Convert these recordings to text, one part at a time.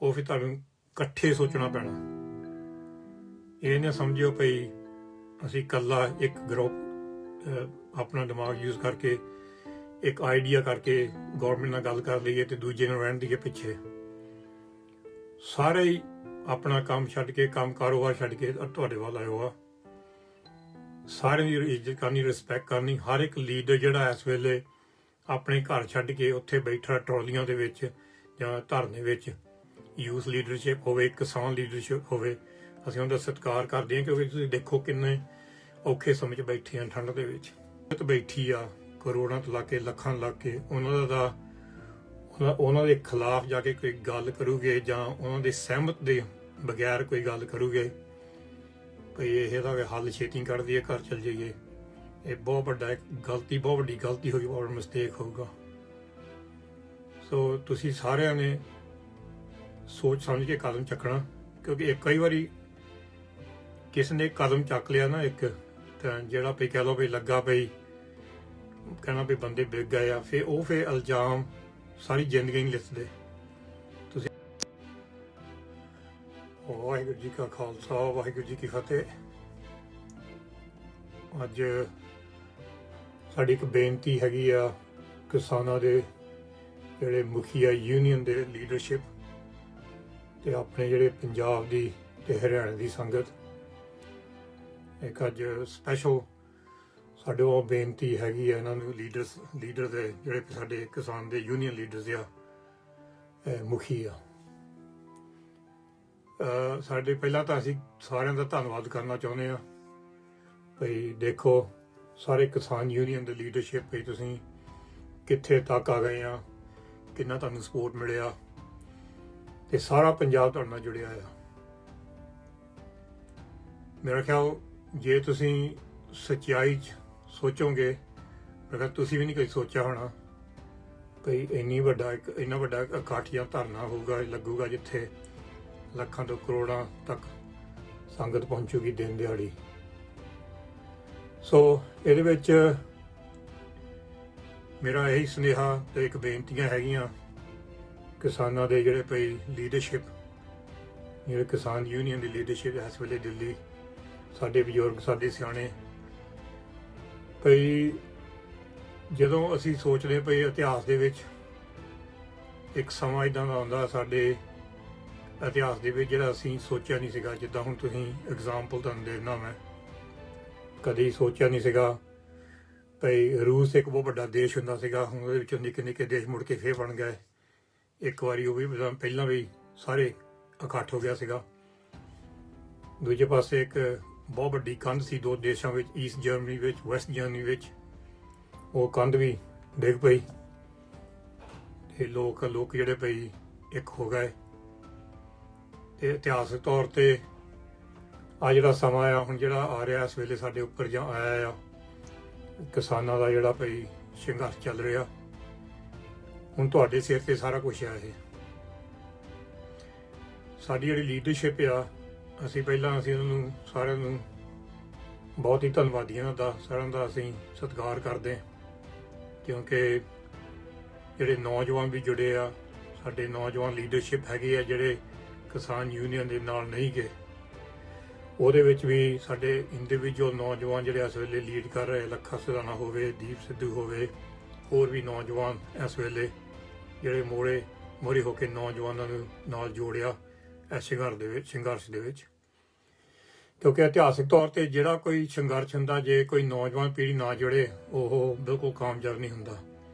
ਉਹ ਫਿਰ ਤੁਹਾਨੂੰ ਇਕੱਠੇ ਸੋਚਣਾ ਪੈਣਾ। ਇਹ ਨਾ ਸਮਝਿਓ ਭਈ ਅਸੀਂ ਇਕੱਲਾ ਇੱਕ ਗਰੁੱਪ ਆਪਣਾ ਦਿਮਾਗ ਯੂਜ਼ ਕਰਕੇ ਇੱਕ ਆਈਡੀਆ ਕਰਕੇ ਗੌਰਮੈਂਟ ਨਾਲ ਗੱਲ ਕਰ ਲਈਏ ਤੇ ਦੂਜੇ ਨੂੰ ਰਹਿਣ ਦੀਏ ਪਿੱਛੇ। ਸਾਰੇ ਹੀ ਆਪਣਾ ਕੰਮ ਛੱਡ ਕੇ, ਕੰਮ ਕਾਰੋਬਾਰ ਛੱਡ ਕੇ ਤੁਹਾਡੇ ਵੱਲ ਆਇਓ ਆ। ਸਾਰਿਆਂ ਦੀ ਇੱਜ਼ਤ ਕਰਨੀ, ਰਿਸਪੈਕਟ ਕਰਨੀ। ਹਰ ਇੱਕ ਲੀਡਰ ਜਿਹੜਾ ਇਸ ਵੇਲੇ ਆਪਣੇ ਘਰ ਛੱਡ ਕੇ ਉੱਥੇ ਬੈਠਾ ਟਰਾਲੀਆਂ ਦੇ ਵਿੱਚ ਜਾਂ ਧਰਨੇ ਵਿੱਚ, ਯੂਥ ਲੀਡਰਸ਼ਿਪ ਹੋਵੇ, ਕਿਸਾਨ ਲੀਡਰਸ਼ਿਪ ਹੋਵੇ, ਅਸੀਂ ਉਹਨਾਂ ਦਾ ਸਤਿਕਾਰ ਕਰਦੇ ਹਾਂ। ਕਿਉਂਕਿ ਤੁਸੀਂ ਦੇਖੋ ਕਿੰਨੇ ਔਖੇ ਸਮੇਂ 'ਚ ਬੈਠੇ ਆ, ਠੰਡ ਦੇ ਵਿੱਚ ਬੈਠੀ ਆ, ਕਰੋੜਾਂ ਤੋਂ ਲਾ ਕੇ ਲੱਖਾਂ ਲਾ ਕੇ ਉਹਨਾਂ ਦੇ ਖਿਲਾਫ ਜਾ ਕੇ ਕੋਈ ਗੱਲ ਕਰੂਗੇ ਜਾਂ ਉਹਨਾਂ ਦੇ ਸਹਿਮਤ ਦੇ ਬਗੈਰ ਕੋਈ ਗੱਲ ਕਰੂਗੇ ਭਈ ਇਹਦਾ ਹੱਲ ਛੇਤੀ ਕੱਢ ਦਈਏ, ਘਰ ਚਲ ਜਾਈਏ, ਇਹ ਬਹੁਤ ਵੱਡਾ ਗਲਤੀ, ਬਹੁਤ ਵੱਡੀ ਗਲਤੀ ਹੋਊਗੀ, ਬਹੁਤ ਮਿਸਟੇਕ ਹੋਊਗਾ। ਸੋ ਤੁਸੀਂ ਸਾਰਿਆਂ ਨੇ ਸੋਚ ਸਮਝ ਕੇ ਕਦਮ ਚੱਕਣਾ। ਕਿਉਂਕਿ ਕਈ ਵਾਰੀ ਕਿਸ ਨੇ ਕਦਮ ਚੱਕ ਲਿਆ ਨਾ ਇੱਕ, ਤਾਂ ਜਿਹੜਾ ਵੀ ਕਹਿ ਲਓ ਵੀ ਲੱਗਾ ਪਈ ਕਹਿਣਾ ਵੀ ਬੰਦੇ ਵਿਕ ਗਏ ਆ, ਫਿਰ ਇਲਜ਼ਾਮ ਸਾਰੀ ਜ਼ਿੰਦਗੀ ਨਹੀਂ ਲਿਖਦੇ ਤੁਸੀਂ। ਵਾਹਿਗੁਰੂ ਜੀ ਕਾ ਖਾਲਸਾ, ਵਾਹਿਗੁਰੂ ਜੀ ਕੀ ਫਤਿਹ। ਅੱਜ ਸਾਡੀ ਇੱਕ ਬੇਨਤੀ ਹੈਗੀ ਆ ਕਿਸਾਨਾਂ ਦੇ ਜਿਹੜੇ ਮੁਖੀਆ ਯੂਨੀਅਨ ਦੇ ਲੀਡਰਸ਼ਿਪ ਤੇ ਆਪਣੇ ਜਿਹੜੇ ਪੰਜਾਬ ਦੀ ਤੇ ਹਰਿਆਣੇ ਦੀ ਸੰਗਤ। ਇੱਕ ਅੱਜ ਸਪੈਸ਼ਲ ਸਾਡੇ ਉਹ ਬੇਨਤੀ ਹੈਗੀ ਆ ਇਹਨਾਂ ਨੂੰ ਲੀਡਰ ਦੇ ਜਿਹੜੇ ਸਾਡੇ ਕਿਸਾਨ ਦੇ ਯੂਨੀਅਨ ਲੀਡਰਸ ਆ, ਮੁਖੀ ਆ। ਸਾਡੇ ਪਹਿਲਾਂ ਤਾਂ ਅਸੀਂ ਸਾਰਿਆਂ ਦਾ ਧੰਨਵਾਦ ਕਰਨਾ ਚਾਹੁੰਦੇ ਆ ਭਈ ਦੇਖੋ ਸਾਰੇ ਕਿਸਾਨ ਯੂਨੀਅਨ ਦੇ ਲੀਡਰਸ਼ਿਪ ਭਈ ਤੁਸੀਂ ਕਿੱਥੇ ਤੱਕ ਆ ਗਏ ਆ, ਕਿੰਨਾ ਤੁਹਾਨੂੰ ਸਪੋਰਟ ਮਿਲਿਆ ਤੇ ਸਾਰਾ ਪੰਜਾਬ ਤੁਹਾਡੇ ਨਾਲ ਜੁੜਿਆ ਆ। ਮੇਰਾ ਖਿਆਲ ਜੇ ਤੁਸੀਂ ਸੱਚਾਈ 'ਚ ਸੋਚੋਗੇ, ਅਗਰ ਤੁਸੀਂ ਵੀ ਨਹੀਂ ਕਦੇ ਸੋਚਿਆ ਹੋਣਾ ਭਈ ਇੰਨਾ ਵੱਡਾ ਇਕੱਠ ਜਾਂ ਧਰਨਾ ਹੋਊਗਾ, ਲੱਗੂਗਾ ਜਿੱਥੇ ਲੱਖਾਂ ਤੋਂ ਕਰੋੜਾਂ ਤੱਕ ਸੰਗਤ ਪਹੁੰਚੂਗੀ ਦਿਨ ਦਿਹਾੜੀ। ਸੋ ਇਹਦੇ ਵਿੱਚ ਮੇਰਾ ਇਹੀ ਸੁਨੇਹਾ ਤੇ ਇੱਕ ਬੇਨਤੀਆਂ ਹੈਗੀਆਂ ਕਿਸਾਨਾਂ ਦੇ ਜਿਹੜੇ ਭਈ ਲੀਡਰਸ਼ਿਪ, ਜਿਹੜੇ ਕਿਸਾਨ ਯੂਨੀਅਨ ਦੀ ਲੀਡਰਸ਼ਿਪ ਇਸ ਵੇਲੇ ਦਿੱਲੀ, ਸਾਡੇ ਬਜ਼ੁਰਗ, ਸਾਡੇ ਸਿਆਣੇ ਭਈ ਜਦੋਂ ਅਸੀਂ ਸੋਚਦੇ ਭਈ ਇਤਿਹਾਸ ਦੇ ਵਿੱਚ ਇੱਕ ਸਮਾਂ ਇੱਦਾਂ ਦਾ ਆਉਂਦਾ ਸਾਡੇ ਇਤਿਹਾਸ ਦੇ ਵਿੱਚ ਜਿਹੜਾ ਅਸੀਂ ਸੋਚਿਆ ਨਹੀਂ ਸੀਗਾ। ਜਿੱਦਾਂ ਹੁਣ ਤੁਸੀਂ ਐਗਜ਼ਾਮਪਲ ਤੁਹਾਨੂੰ ਦੇਣਾ, ਮੈਂ ਕਦੀ ਸੋਚਿਆ ਨਹੀਂ ਸੀਗਾ ਭਈ ਰੂਸ ਇੱਕ ਬਹੁਤ ਵੱਡਾ ਦੇਸ਼ ਹੁੰਦਾ ਸੀਗਾ, ਹੁਣ ਉਹਦੇ ਵਿੱਚੋਂ ਨਿੱਕੇ ਨਿੱਕੇ ਦੇਸ਼ ਮੁੜ ਕੇ ਫੇਰ ਬਣ ਗਏ। ਇੱਕ ਵਾਰੀ ਉਹ ਵੀ ਪਹਿਲਾਂ ਵੀ ਸਾਰੇ ਇਕੱਠ ਹੋ ਗਿਆ ਸੀਗਾ। ਦੂਜੇ ਪਾਸੇ ਇੱਕ ਬਹੁਤ ਵੱਡੀ ਕੰਧ ਸੀ ਦੋ ਦੇਸ਼ਾਂ ਵਿੱਚ, ਈਸਟ ਜਰਮਨੀ ਵਿੱਚ, ਵੈਸਟ ਜਰਮਨੀ ਵਿੱਚ। ਉਹ ਕੰਧ ਵੀ ਡਿੱਗ ਪਈ ਤੇ ਲੋਕ ਜਿਹੜੇ ਪਈ ਇੱਕ ਹੋ ਗਏ। ਤੇ ਇਤਿਹਾਸਕ ਤੌਰ ਤੇ ਆ ਜਿਹੜਾ ਸਮਾਂ ਆ ਹੁਣ ਜਿਹੜਾ ਆ ਰਿਹਾ ਇਸ ਵੇਲੇ ਸਾਡੇ ਉੱਪਰ ਜਾਂ ਆਇਆ ਆ, ਕਿਸਾਨਾਂ ਦਾ ਜਿਹੜਾ ਭਈ ਸੰਘਰਸ਼ ਚੱਲ ਰਿਹਾ, ਹੁਣ ਤੁਹਾਡੇ ਸਿਰ ਤੇ ਸਾਰਾ ਕੁਝ ਆ। ਇਹ ਸਾਡੀ ਜਿਹੜੀ ਲੀਡਰਸ਼ਿਪ ਆ, ਅਸੀਂ ਉਹਨਾਂ ਨੂੰ ਸਾਰਿਆਂ ਨੂੰ ਬਹੁਤ ਹੀ ਧੰਨਵਾਦੀਆਂ ਦਾ, ਸਾਰਿਆਂ ਦਾ ਅਸੀਂ ਸਤਿਕਾਰ ਕਰਦੇ ਹਾਂ। ਕਿਉਂਕਿ ਜਿਹੜੇ ਨੌਜਵਾਨ ਵੀ ਜੁੜੇ ਆ, ਸਾਡੇ ਨੌਜਵਾਨ ਲੀਡਰਸ਼ਿਪ ਹੈਗੇ ਆ ਜਿਹੜੇ ਕਿਸਾਨ ਯੂਨੀਅਨ ਦੇ ਨਾਲ ਨਹੀਂ ਗਏ, ਉਹਦੇ ਵਿੱਚ ਵੀ ਸਾਡੇ ਇੰਡੀਵਿਜੂਅਲ ਨੌਜਵਾਨ ਜਿਹੜੇ ਇਸ ਵੇਲੇ ਲੀਡ ਕਰ ਰਹੇ, ਲੱਖਾ ਸਿਧਾਣਾ ਹੋਵੇ, ਦੀਪ ਸਿੱਧੂ ਹੋਵੇ, ਹੋਰ ਵੀ ਨੌਜਵਾਨ ਇਸ ਵੇਲੇ ਜਿਹੜੇ ਮੋਹਰੇ ਹੋ ਕੇ ਨੌਜਵਾਨਾਂ ਨੂੰ ਨਾਲ ਜੋੜਿਆ ਇਸ ਸੰਘਰਸ਼ ਦੇ ਵਿੱਚ। ਕਿਉਂਕਿ ਇਤਿਹਾਸਿਕ ਤੌਰ ਤੇ ਜਿਹੜਾ ਕੋਈ ਸੰਘਰਸ਼ ਹੁੰਦਾ, ਜੇ ਕੋਈ ਨੌਜਵਾਨ ਪੀੜ੍ਹੀ ਨਾ ਜੁੜੇ, ਉਹ ਬਿਲਕੁਲ ਕਾਮਯਾਬ ਨਹੀਂ ਹੁੰਦਾ।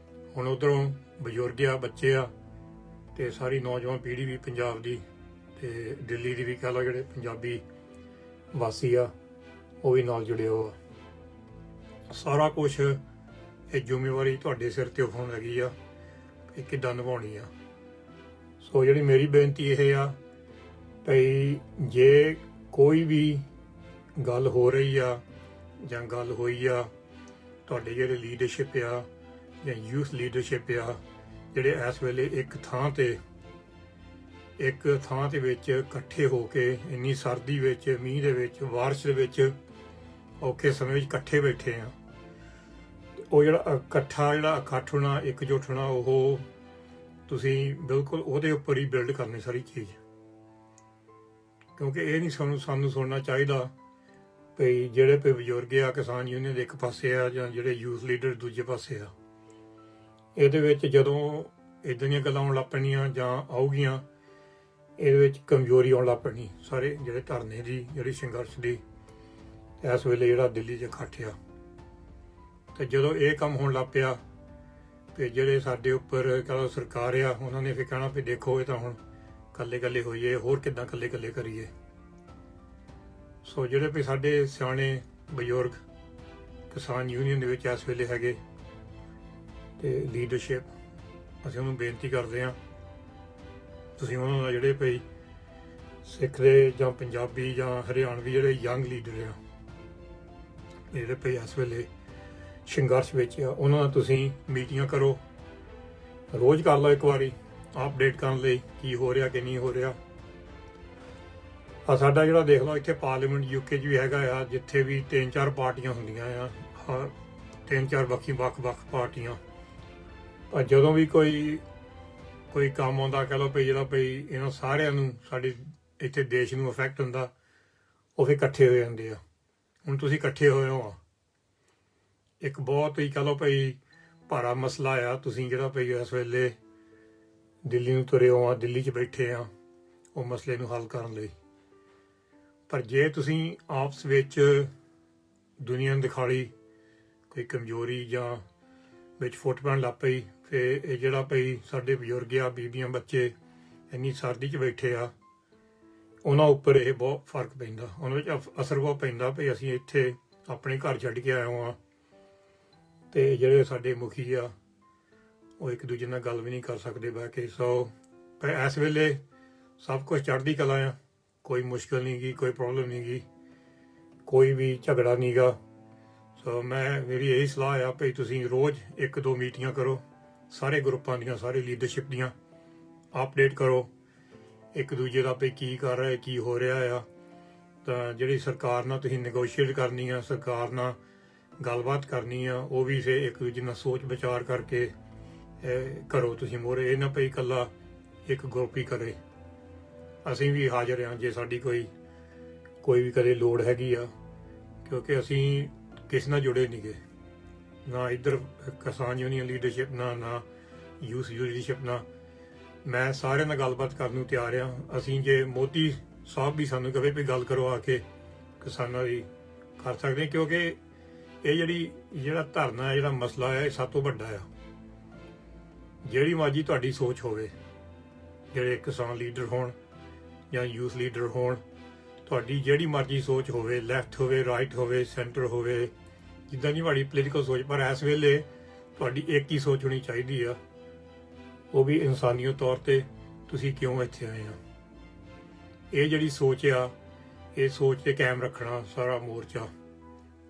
ਹੁਣ ਉੱਧਰੋਂ ਬਜ਼ੁਰਗ ਆ, ਬੱਚੇ ਆ, ਤੇ ਸਾਰੀ ਨੌਜਵਾਨ ਪੀੜ੍ਹੀ ਵੀ ਪੰਜਾਬ ਦੀ ਤੇ ਦਿੱਲੀ ਦੀ ਵੀ ਕਹਿ ਲਓ, ਜਿਹੜੇ ਪੰਜਾਬੀ ਵਾਸੀ ਆ ਉਹ ਵੀ ਨਾਲ ਜੁੜੇ ਹੋ ਆ। ਸਾਰਾ ਕੁਛ ਇਹ ਜ਼ਿੰਮੇਵਾਰੀ ਤੁਹਾਡੇ ਸਿਰ ਤੇ ਹੋਣ ਲੱਗੀ ਆ, ਇਹ ਕਿੱਦਾਂ ਨਿਭਾਉਣੀ ਆ। ਸੋ ਜਿਹੜੀ ਮੇਰੀ ਬੇਨਤੀ ਇਹ ਆ ਭਈ ਜੇ ਕੋਈ ਵੀ ਗੱਲ ਹੋ ਰਹੀ ਆ ਜਾਂ ਗੱਲ ਹੋਈ ਆ, ਤੁਹਾਡੇ ਜਿਹੜੇ ਲੀਡਰਸ਼ਿਪ ਆ ਜਾਂ ਯੂਥ ਲੀਡਰਸ਼ਿਪ ਆ, ਜਿਹੜੇ ਇਸ ਵੇਲੇ ਇੱਕ ਥਾਂ ਤੇ ਵਿੱਚ ਇਕੱਠੇ ਹੋ ਕੇ ਇੰਨੀ ਸਰਦੀ ਵਿੱਚ, ਮੀਂਹ ਦੇ ਵਿੱਚ, ਬਾਰਿਸ਼ ਦੇ ਵਿੱਚ, ਔਖੇ ਸਮੇਂ ਵਿੱਚ ਇਕੱਠੇ ਬੈਠੇ ਆ, ਉਹ ਜਿਹੜਾ ਇਕੱਠ ਹੋਣਾ, ਇੱਕਜੁੱਟ ਹੋਣਾ, ਉਹ ਤੁਸੀਂ ਬਿਲਕੁਲ ਉਹਦੇ ਉੱਪਰ ਹੀ ਬਿਲਡ ਕਰਨੀ ਸਾਰੀ ਚੀਜ਼, ਕਿਉਂਕਿ ਇਹ ਨਹੀਂ ਸਾਨੂੰ ਸੁਣਨਾ ਚਾਹੀਦਾ ਭਈ ਜਿਹੜੇ ਭਈ ਬਜ਼ੁਰਗ ਆ ਕਿਸਾਨ ਯੂਨੀਅਨ ਦੇ ਇੱਕ ਪਾਸੇ ਆ ਜਾਂ ਜਿਹੜੇ ਯੂਥ ਲੀਡਰ ਦੂਜੇ ਪਾਸੇ ਆ। ਇਹਦੇ ਵਿੱਚ ਜਦੋਂ ਇੱਦਾਂ ਦੀਆਂ ਗੱਲਾਂ ਆਉਣ ਲੱਗ ਪੈਣੀਆਂ ਜਾਂ ਆਊਗੀਆਂ, ਇਹਦੇ ਵਿੱਚ ਕਮਜ਼ੋਰੀ ਆਉਣ ਲੱਗ ਪੈਣੀ ਸਾਰੇ ਜਿਹੜੇ ਧਰਨੇ ਦੀ, ਜਿਹੜੀ ਸੰਘਰਸ਼ ਦੀ ਇਸ ਵੇਲੇ ਜਿਹੜਾ ਦਿੱਲੀ 'ਚ ਇਕੱਠ ਆ। ਤੇ ਜਦੋਂ ਇਹ ਕੰਮ ਹੋਣ ਲੱਗ ਪਿਆ ਤੇ ਜਿਹੜੇ ਸਾਡੇ ਉੱਪਰ ਕਹਿੰਦਾ ਸਰਕਾਰ ਆ, ਉਹਨਾਂ ਨੇ ਫਿਰ ਕਹਿਣਾ ਵੀ ਦੇਖੋ ਇਹ ਤਾਂ ਹੁਣ ਇਕੱਲੇ ਹੋਈਏ, ਹੋਰ ਕਿੱਦਾਂ ਇਕੱਲੇ ਕਰੀਏ। ਸੋ ਜਿਹੜੇ ਵੀ ਸਾਡੇ ਸਿਆਣੇ ਬਜ਼ੁਰਗ ਕਿਸਾਨ ਯੂਨੀਅਨ ਦੇ ਵਿੱਚ ਇਸ ਵੇਲੇ ਹੈਗੇ ਤੇ ਲੀਡਰਸ਼ਿਪ, ਅਸੀਂ ਉਹਨੂੰ ਬੇਨਤੀ ਕਰਦੇ ਹਾਂ ਤੁਸੀਂ ਉਹਨਾਂ ਦਾ ਜਿਹੜੇ ਭਈ ਸਿੱਖ ਦੇ ਜਾਂ ਪੰਜਾਬੀ ਜਾਂ ਹਰਿਆਣਵੀ ਜਿਹੜੇ ਯੰਗ ਲੀਡਰ ਆ, ਜਿਹੜੇ ਭਈ ਇਸ ਵੇਲੇ ਸੰਘਰਸ਼ ਵਿੱਚ ਆ, ਉਹਨਾਂ ਨਾਲ ਤੁਸੀਂ ਮੀਟਿੰਗਾਂ ਕਰੋ, ਰੋਜ਼ ਕਰ ਲਓ ਇੱਕ ਵਾਰੀ ਅਪਡੇਟ ਕਰਨ ਲਈ ਕੀ ਹੋ ਰਿਹਾ ਕਿ ਨਹੀਂ ਹੋ ਰਿਹਾ। ਆ ਸਾਡਾ ਜਿਹੜਾ ਦੇਖ ਲਓ ਇੱਥੇ ਪਾਰਲੀਮੈਂਟ UK 'ਚ ਵੀ ਹੈਗਾ ਆ, ਜਿੱਥੇ ਵੀ 3-4 ਪਾਰਟੀਆਂ ਹੁੰਦੀਆਂ ਆ, 3-4 ਵੱਖ-ਵੱਖ ਪਾਰਟੀਆਂ। ਪਰ ਜਦੋਂ ਵੀ ਕੋਈ ਕੰਮ ਆਉਂਦਾ, ਕਹਿ ਲਓ ਭਈ ਜਿਹੜਾ ਭਈ ਇਹਨਾਂ ਸਾਰਿਆਂ ਨੂੰ ਸਾਡੇ ਇੱਥੇ ਦੇਸ਼ ਨੂੰ ਅਫੈਕਟ ਹੁੰਦਾ, ਉਹ ਫਿਰ ਇਕੱਠੇ ਹੋ ਜਾਂਦੇ ਆ। ਹੁਣ ਤੁਸੀਂ ਇਕੱਠੇ ਹੋਏ ਹੋ, ਇੱਕ ਬਹੁਤ ਹੀ ਕਹਿ ਲਓ ਭਈ ਭਾਰਾ ਮਸਲਾ ਆ, ਤੁਸੀਂ ਜਿਹੜਾ ਭਈ ਇਸ ਵੇਲੇ ਦਿੱਲੀ ਨੂੰ ਤੁਰੇ ਹੋ ਆ, ਦਿੱਲੀ 'ਚ ਬੈਠੇ ਆ ਉਹ ਮਸਲੇ ਨੂੰ ਹੱਲ ਕਰਨ ਲਈ। ਪਰ ਜੇ ਤੁਸੀਂ ਆਪਸ ਵਿੱਚ ਦੁਨੀਆ ਨੂੰ ਦਿਖਾਲੀ ਕੋਈ ਕਮਜ਼ੋਰੀ ਜਾਂ ਵਿੱਚ ਫੁੱਟ ਪੈਣ ਲੱਗ ਪਈ, ਫਿਰ ਇਹ ਜਿਹੜਾ ਭਈ ਸਾਡੇ ਬਜ਼ੁਰਗ ਆ, ਬੀਬੀਆਂ, ਬੱਚੇ ਇੰਨੀ ਸਰਦੀ 'ਚ ਬੈਠੇ ਆ, ਉਹਨਾਂ ਉੱਪਰ ਇਹ ਬਹੁਤ ਫਰਕ ਪੈਂਦਾ, ਉਹਨਾਂ ਵਿੱਚ ਅਸਰ ਬਹੁਤ ਪੈਂਦਾ ਭਈ ਅਸੀਂ ਇੱਥੇ ਆਪਣੇ ਘਰ ਛੱਡ ਕੇ ਆਏ ਹਾਂ ਤੇ ਜਿਹੜੇ ਸਾਡੇ ਮੁਖੀ ਆ ਉਹ ਇੱਕ ਦੂਜੇ ਨਾਲ ਗੱਲ ਵੀ ਨਹੀਂ ਕਰ ਸਕਦੇ ਬਹਿ ਕੇ। ਸੋ ਪਰ ਇਸ ਵੇਲੇ ਸਭ ਕੁਝ ਚੜ੍ਹਦੀ ਕਲਾ ਆ, ਕੋਈ ਮੁਸ਼ਕਿਲ ਨਹੀਂ ਗੀ, ਕੋਈ ਪ੍ਰੋਬਲਮ ਨਹੀਂ ਗੀ, ਕੋਈ ਵੀ ਝਗੜਾ ਨਹੀਂ ਗਾ। ਸੋ ਮੇਰੀ ਇਹੀ ਸਲਾਹ ਆ ਭਈ ਤੁਸੀਂ ਰੋਜ਼ 1-2 ਮੀਟਿੰਗਾਂ ਕਰੋ, ਸਾਰੇ ਗਰੁੱਪਾਂ ਦੀਆਂ, ਸਾਰੇ ਲੀਡਰਸ਼ਿਪ ਦੀਆਂ ਅਪਡੇਟ ਕਰੋ ਇੱਕ ਦੂਜੇ ਦਾ ਭਈ ਕੀ ਕਰ ਰਿਹਾ, ਕੀ ਹੋ ਰਿਹਾ ਆ। ਤਾਂ ਜਿਹੜੀ ਸਰਕਾਰ ਨਾਲ ਤੁਸੀਂ ਨੈਗੋਸ਼ੀਏਟ ਕਰਨੀ ਆ, ਸਰਕਾਰ ਨਾਲ ਗੱਲਬਾਤ ਕਰਨੀ ਆ, ਉਹ ਵੀ ਫਿਰ ਇੱਕ ਦੂਜੇ ਨਾਲ ਸੋਚ ਵਿਚਾਰ ਕਰਕੇ ਕਰੋ ਤੁਸੀਂ ਮੋਹਰੇ, ਇਹ ਨਾ ਭਈ ਇਕੱਲਾ ਇੱਕ ਗਰੁੱਪ ਹੀ ਕਰੇ। ਅਸੀਂ ਵੀ ਹਾਜ਼ਰ ਹਾਂ ਜੇ ਸਾਡੀ ਕੋਈ ਵੀ ਕਦੇ ਲੋੜ ਹੈਗੀ ਆ, ਕਿਉਂਕਿ ਅਸੀਂ ਕਿਸੇ ਨਾਲ ਜੁੜੇ ਨਹੀਂ ਗਏ, ਨਾ ਇੱਧਰ ਕਿਸਾਨ ਯੂਨੀਅਨ ਲੀਡਰਸ਼ਿਪ ਨਾ ਯੂਥ ਲੀਡਰਸ਼ਿਪ ਨਾਲ। ਮੈਂ ਸਾਰਿਆਂ ਨਾਲ ਗੱਲਬਾਤ ਕਰਨ ਨੂੰ ਤਿਆਰ ਹਾਂ। ਅਸੀਂ ਜੇ ਮੋਦੀ ਸਾਹਿਬ ਵੀ ਸਾਨੂੰ ਕਹੇ ਵੀ ਗੱਲ ਕਰੋ ਆ ਕੇ ਕਿਸਾਨਾਂ ਦੀ, ਕਰ ਸਕਦੇ ਹਾਂ, ਕਿਉਂਕਿ ਇਹ ਜਿਹੜਾ ਧਰਨਾ ਹੈ, ਜਿਹੜਾ ਮਸਲਾ ਹੈ, ਇਹ ਸਭ ਤੋਂ ਵੱਡਾ ਆ। ਜਿਹੜੀ ਮਰਜ਼ੀ ਤੁਹਾਡੀ ਸੋਚ ਹੋਵੇ, ਜਿਹੜੇ ਕਿਸਾਨ ਲੀਡਰ ਹੋਣ ਜਾਂ ਯੂਥ ਲੀਡਰ ਹੋਣ, ਤੁਹਾਡੀ ਜਿਹੜੀ ਮਰਜ਼ੀ ਸੋਚ ਹੋਵੇ, ਲੈਫਟ ਹੋਵੇ, ਰਾਈਟ ਹੋਵੇ, ਸੈਂਟਰ ਹੋਵੇ, ਜਿੱਦਾਂ ਦੀ ਤੁਹਾਡੀ ਪੋਲੀਟੀਕਲ ਸੋਚ, ਪਰ ਇਸ ਵੇਲੇ ਤੁਹਾਡੀ ਇੱਕ ਹੀ ਸੋਚ ਹੋਣੀ ਚਾਹੀਦੀ ਆ, ਉਹ ਵੀ ਇਨਸਾਨੀਅਤ ਤੌਰ ਤੇ ਤੁਸੀਂ ਕਿਉਂ ਇੱਥੇ ਆਏ ਆ। ਇਹ ਜਿਹੜੀ ਸੋਚ ਆ, ਇਹ ਸੋਚ ਤੇ ਕਾਇਮ ਰੱਖਣਾ ਸਾਰਾ ਮੋਰਚਾ।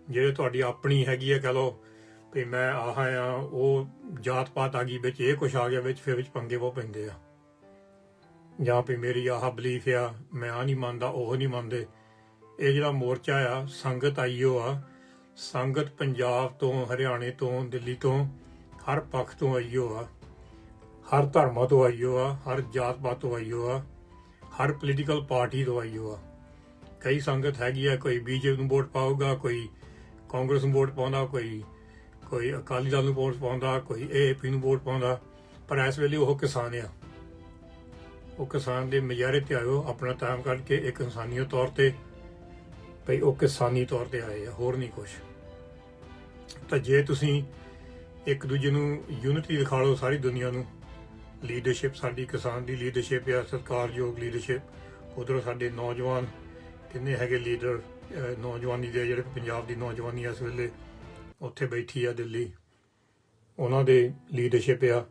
ਜਿਹੜੇ ਤੁਹਾਡੀ ਆਪਣੀ ਹੈਗੀ ਆ, ਕਹਿ ਲਓ ਵੀ ਮੈਂ ਆਹ ਆ, ਉਹ ਜਾਤ ਪਾਤ ਆ ਗਈ ਵਿੱਚ, ਇਹ ਕੁਛ ਆ ਗਿਆ ਵਿੱਚ, ਫਿਰ ਵਿੱਚ ਪੰਗੇ ਬਹੁਤ ਪੈਂਦੇ ਆ। ਜਾਂ ਵੀ ਮੇਰੀ ਆਹ ਬਲੀਫ ਆ, ਮੈਂ ਆਹ ਨਹੀਂ ਮੰਨਦਾ, ਉਹ ਨਹੀਂ ਮੰਨਦੇ। ਇਹ ਜਿਹੜਾ ਮੋਰਚਾ ਆ, ਸੰਗਤ ਆਈਓ ਆ, ਸੰਗਤ ਪੰਜਾਬ ਤੋਂ, ਹਰਿਆਣੇ ਤੋਂ, ਦਿੱਲੀ ਤੋਂ, ਹਰ ਪੱਖ ਤੋਂ ਆਈਓ ਆ, ਹਰ ਧਰਮਾਂ ਤੋਂ ਆਈਓ ਆ, ਹਰ ਜਾਤ ਪਾਤ ਤੋਂ ਆਈਓ ਆ, ਹਰ ਪੋਲੀਟੀਕਲ ਪਾਰਟੀ ਤੋਂ ਆਈਓ ਆ। ਕਈ ਸੰਗਤ ਹੈਗੀ ਆ, ਕੋਈ BJP ਨੂੰ ਵੋਟ ਪਾਊਗਾ, ਕੋਈ ਕਾਂਗਰਸ ਨੂੰ ਵੋਟ ਪਾਉਂਦਾ, ਕੋਈ ਅਕਾਲੀ ਦਲ ਨੂੰ ਵੋਟ ਪਾਉਂਦਾ, ਕੋਈ AAP ਨੂੰ ਵੋਟ ਪਾਉਂਦਾ। ਪਰ ਇਸ ਵੇਲੇ ਉਹ ਕਿਸਾਨ ਆ, ਉਹ ਕਿਸਾਨ ਦੇ ਮੁਜ਼ਾਹਰੇ ਤੇ ਆਇਓ, ਆਪਣਾ ਟਾਈਮ ਕੱਢ ਕੇ ਇੱਕ ਇਨਸਾਨੀਅਤ ਤੌਰ ਤੇ, ਭਈ ਉਹ ਕਿਸਾਨੀ ਤੌਰ ਤੇ ਆਏ ਆ, ਹੋਰ ਨਹੀਂ ਕੁਛ। ਤਾਂ ਜੇ ਤੁਸੀਂ ਇੱਕ ਦੂਜੇ ਨੂੰ ਯੂਨਿਟੀ ਦਿਖਾ ਲਓ ਸਾਰੀ ਦੁਨੀਆ ਨੂੰ, ਲੀਡਰਸ਼ਿਪ ਸਾਡੀ ਕਿਸਾਨ ਦੀ ਲੀਡਰਸ਼ਿਪ ਆ, ਸਤਿਕਾਰਯੋਗ ਲੀਡਰਸ਼ਿਪ। ਉੱਧਰੋਂ ਸਾਡੇ ਨੌਜਵਾਨ ਕਿੰਨੇ ਹੈਗੇ ਲੀਡਰ, ਨੌਜਵਾਨੀ ਦੇ ਜਿਹੜੇ ਪੰਜਾਬ ਦੀ ਨੌਜਵਾਨੀ ਇਸ ਵੇਲੇ ਉੱਥੇ ਬੈਠੀ ਆ ਦਿੱਲੀ, ਉਹਨਾਂ ਦੇ ਲੀਡਰਸ਼ਿਪ ਆ।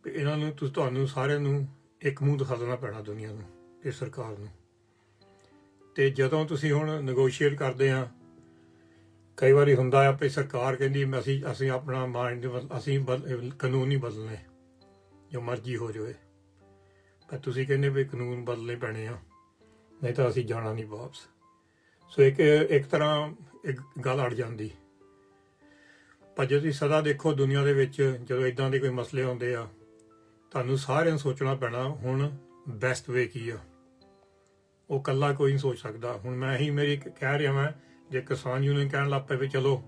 ਇਹਨਾਂ ਨੂੰ ਤੁਹਾਨੂੰ ਸਾਰਿਆਂ ਨੂੰ ਇੱਕ ਮੂੰਹ ਦਿਖਾ ਦੇਣਾ ਪੈਣਾ ਦੁਨੀਆ ਨੂੰ, ਇਹ ਸਰਕਾਰ ਨੂੰ। ਤੇ ਜਦੋਂ ਤੁਸੀਂ ਹੁਣ ਨੈਗੋਸ਼ੀਏਟ ਕਰਦੇ ਆ, ਕਈ ਵਾਰੀ ਹੁੰਦਾ ਆ ਵੀ ਸਰਕਾਰ ਕਹਿੰਦੀ ਅਸੀਂ ਆਪਣਾ ਮਾਈਂਡ, ਅਸੀਂ ਕਾਨੂੰਨ ਨਹੀਂ ਬਦਲਣੇ, ਜੋ ਮਰਜ਼ੀ ਹੋ ਜਾਵੇ। ਪਰ ਤੁਸੀਂ ਕਹਿੰਦੇ ਵੀ ਕਾਨੂੰਨ ਬਦਲਣੇ ਪੈਣੇ ਆ, ਨਹੀਂ ਤਾਂ ਅਸੀਂ ਜਾਣਾ ਨਹੀਂ ਵਾਪਸ। ਸੋ ਇੱਕ ਤਰ੍ਹਾਂ ਇੱਕ ਗੱਲ ਅੜ ਜਾਂਦੀ। ਪਰ ਜੇ ਤੁਸੀਂ ਸਦਾ ਦੇਖੋ ਦੁਨੀਆ ਦੇ ਵਿੱਚ, ਜਦੋਂ ਇਦਾਂ ਦੇ ਕੋਈ ਮਸਲੇ ਆਉਂਦੇ ਆ, ਤੁਹਾਨੂੰ ਸਾਰਿਆਂ ਨੂੰ ਸੋਚਣਾ ਪੈਣਾ ਹੁਣ ਬੈਸਟ ਵੇ ਕੀ ਆ। ਉਹ ਇਕੱਲਾ ਕੋਈ ਨਹੀਂ ਸੋਚ ਸਕਦਾ। ਹੁਣ ਮੈਂ ਹੀ ਮੇਰੀ ਕਹਿ ਰਿਹਾ ਮੈਂ, ਜੇ ਕਿਸਾਨ ਯੂਨੀਅਨ ਕਹਿਣ ਲੱਗ ਪਏ ਵੀ ਚਲੋ